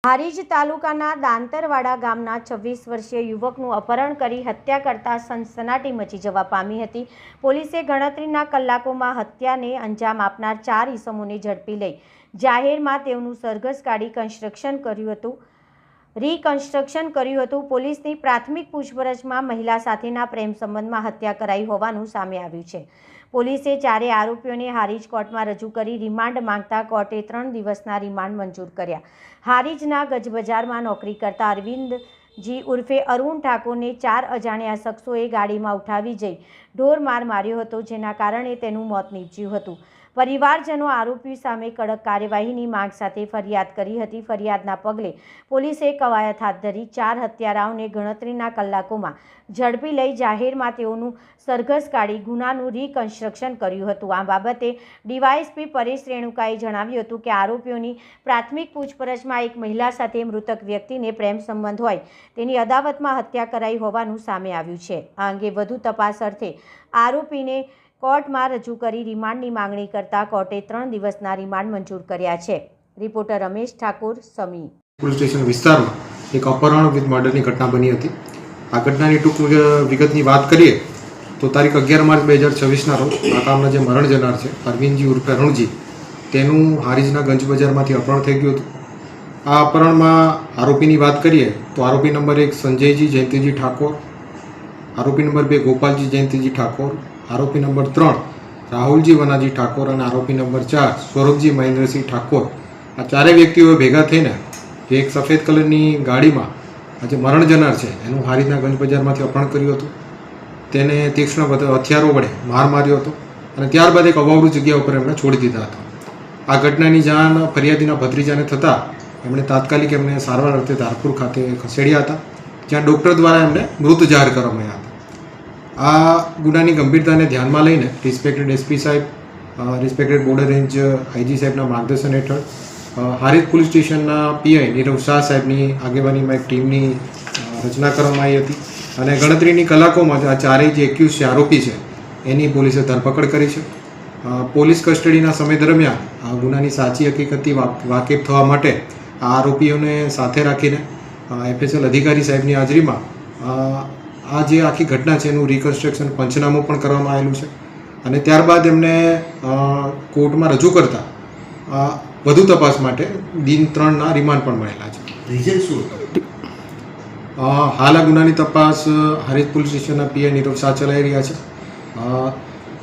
હારીજ તાલુકાના દાંતરવાડા ગામના 26 વર્ષીય યુવકનું અપહરણ કરી હત્યા કરતા સનસનાટી મચી જવા પામી હતી। પોલીસે ગણતરીના કલાકોમાં હત્યાને અંજામ આપનાર 4 ઈસમોને ઝડપી લઈ જાહેરમાં તેઓનું સરઘસ કાઢી રિકન્સ્ટ્રક્શન કર્યું હતું। પોલીસની પ્રાથમિક પૂછપરછમાં મહિલા સાથેના પ્રેમ સંબંધમાં હત્યા કરાઈ હોવાનું સામે આવ્યું છે। પોલીસે 4 આરોપીઓને હારીજ કોર્ટમાં રજૂ કરી રિમાન્ડ માંગતા કોર્ટે 3 દિવસના રિમાન્ડ મંજૂર કર્યા। હારીજના ગજબજારમાં નોકરી કરતા અરવિંદજી ઉર્ફે અરુણ ઠાકોરને 4 અજાણ્યા શખ્સોએ ગાડીમાં ઉઠાવી જઈ ઢોર માર માર્યો હતો, જેના કારણે તેનું મોત નીપજ્યું હતું। પરિવારજનો આરોપી સામે કડક કાર્યવાહીની માંગ સાથે ફરિયાદ કરી હતી। ફરિયાદના પગલે પોલીસે કવાયત હાથ ધરી 4 હત્યારાઓને ગણતરીના કલાકોમાં ઝડપી લઈ જાહેરમાં તેઓનું સરઘસ કાઢી ગુનાનું રિકન્સ્ટ્રક્શન કર્યું હતું। આ બાબતે ડીવાયએસપી પરેશ રેણુકાએ જણાવ્યું હતું કે આરોપીઓની પ્રાથમિક પૂછપરછમાં એક મહિલા સાથે મૃતક વ્યક્તિને પ્રેમ સંબંધ હોય તેની અદાવતમાં હત્યા કરાઈ હોવાનું સામે આવ્યું છે। આ અંગે વધુ તપાસ અર્થે આરોપીને કોર્ટમાં રજૂ કરી રિમાન્ડની માંગણી કરતા કોર્ટે 3 દિવસના રિમાન્ડ મંજૂર કર્યા છે। રિપોર્ટર રમેશ ઠાકોર, સમી। પોલીસ સ્ટેશન વિસ્તારમાં એક અપહરણ વિથ મર્ડરની ઘટના બની હતી। આ ઘટનાની ટૂંક વિગતની વાત કરીએ તો તારીખ 11 માર્ચ 2026ના રોજ આ કામના જે મરણ જનાર છે અરવિંદજી ઉર્ફે અરુણજી, તેનું હારીજના ગંજ બજારમાંથી અપહરણ થઈ ગયું હતું। આ અપહરણમાં આરોપીની વાત કરીએ તો આરોપી નંબર 1 સંજયજી જયંતિજી ઠાકોર, આરોપી નંબર 2 ગોપાલજી જયંતિજી ઠાકોર, આરોપી નંબર 3 રાહુલજી વનાજી ઠાકોર અને આરોપી નંબર 4 સ્વરૂપજી મહેન્દ્રસિંહ ઠાકોર, આ 4 વ્યક્તિઓ ભેગા થઈને જે એક સફેદ કલરની ગાડીમાં આ જે મરણ જનાર છે એનું હારીજના ગંજ બજારમાંથી અપહરણ કર્યું હતું। તેને તીક્ષ્ણ હથિયારો વડે માર માર્યો હતો અને ત્યારબાદ એક અવાવરૂ જગ્યા ઉપર એમણે છોડી દીધા હતા। આ ઘટનાની જાણ ફરિયાદીના ભત્રીજાને થતાં એમણે તાત્કાલિક એમને સારવાર અર્થે ધારપુર ખાતે ખસેડ્યા હતા, જ્યાં ડૉક્ટર દ્વારા એમને મૃત જાહેર કરવામાં આવ્યા હતા। આ ગુનાની ગંભીરતાને ધ્યાનમાં લઈને રિસ્પેક્ટેડ એસપી સાહેબ, રિસ્પેક્ટેડ બોર્ડર રેન્જ આઈજી સાહેબના માર્ગદર્શન હેઠળ હારીજ પોલીસ સ્ટેશનના પીઆઈ નીરવ શાહ સાહેબની આગેવાનીમાં એક ટીમની રચના કરવામાં આવી હતી અને ગણતરીની કલાકોમાં આ 4 જે એક્યુઝ છે, આરોપી છે, એની પોલીસે ધરપકડ કરી છે। પોલીસ કસ્ટડીના સમય દરમિયાન આ ગુનાની સાચી હકીકતથી વાકેફ થવા માટે આ આરોપીઓને સાથે રાખીને એફએસએલ અધિકારી સાહેબની હાજરીમાં આ જે આખી ઘટના છે એનું રિકન્સ્ટ્રક્શન પંચનામું પણ કરવામાં આવેલું છે અને ત્યારબાદ એમને કોર્ટમાં રજૂ કરતા વધુ તપાસ માટે દિન 3ના રિમાન્ડ પણ મળેલા છે। રીઝન શું હતું? હાલ આ ગુનાની તપાસ હારીજ પોલીસ સ્ટેશનના પીઆઈ નીરવ શાહ ચલાવી રહ્યા છે।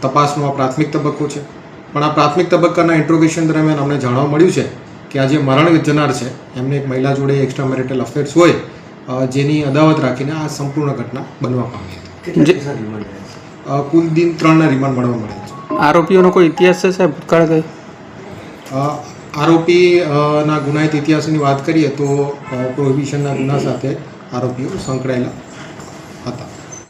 તપાસનો આ પ્રાથમિક તબક્કો છે, પણ આ પ્રાથમિક તબક્કાના ઇન્ટ્રોગેશન દરમિયાન અમને જાણવા મળ્યું છે કે આ જે મરણ જનાર છે એમને એક મહિલા જોડે એક્સ્ટ્રા મેરિટલ અફેર્સ હોય, જેની અદાવત રાખીને આ સંપૂર્ણ ઘટના બનવા પામી હતી। કુલ દિન 3ના રિમાન્ડ મળવા મળ્યા છે। આરોપીઓનો કોઈ ઇતિહાસ છે સાહેબ? ભૂતકાળ કઈ આરોપીના ગુનાહિત ઇતિહાસની વાત કરીએ તો પ્રોહિબિશનના ગુના સાથે આરોપીઓ સંકળાયેલા હતા।